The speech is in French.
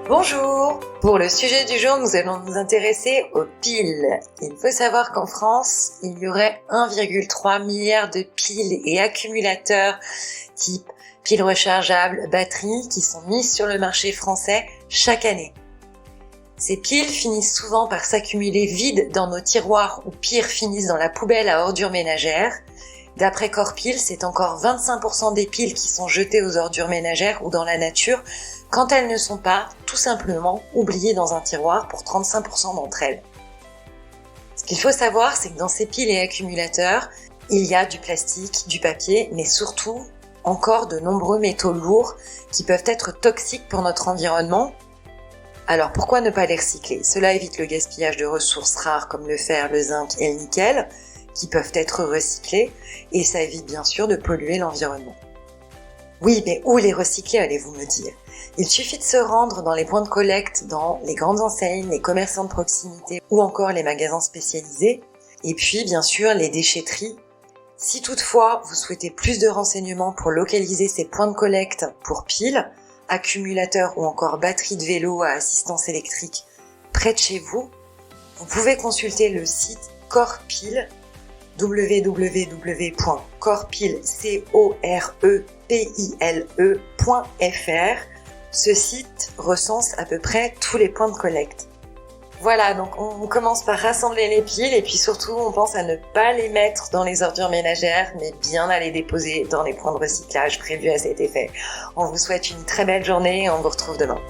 Bonjour! Pour le sujet du jour, nous allons nous intéresser aux piles. Il faut savoir qu'en France, il y aurait 1,3 milliard de piles et accumulateurs type piles rechargeables, batteries qui sont mises sur le marché français chaque année. Ces piles finissent souvent par s'accumuler vides dans nos tiroirs ou pire finissent dans la poubelle à ordures ménagères. D'après Corpil, c'est encore 25% des piles qui sont jetées aux ordures ménagères ou dans la nature quand elles ne sont pas, tout simplement, oubliées dans un tiroir pour 35% d'entre elles. Ce qu'il faut savoir, c'est que dans ces piles et accumulateurs, il y a du plastique, du papier, mais surtout encore de nombreux métaux lourds qui peuvent être toxiques pour notre environnement. Alors pourquoi ne pas les recycler? Cela évite le gaspillage de ressources rares comme le fer, le zinc et le nickel, qui peuvent être recyclés, et ça évite bien sûr de polluer l'environnement. Oui, mais où les recycler, allez-vous me dire? Il suffit de se rendre dans les points de collecte, dans les grandes enseignes, les commerçants de proximité ou encore les magasins spécialisés, et puis bien sûr les déchetteries. Si toutefois vous souhaitez plus de renseignements pour localiser ces points de collecte pour piles, accumulateurs ou encore batteries de vélo à assistance électrique près de chez vous, vous pouvez consulter le site Corpil, www.corpile.fr. Ce site recense à peu près tous les points de collecte. Voilà, donc on commence par rassembler les piles et puis surtout on pense à ne pas les mettre dans les ordures ménagères mais bien à les déposer dans les points de recyclage prévus à cet effet. On vous souhaite une très belle journée et on vous retrouve demain.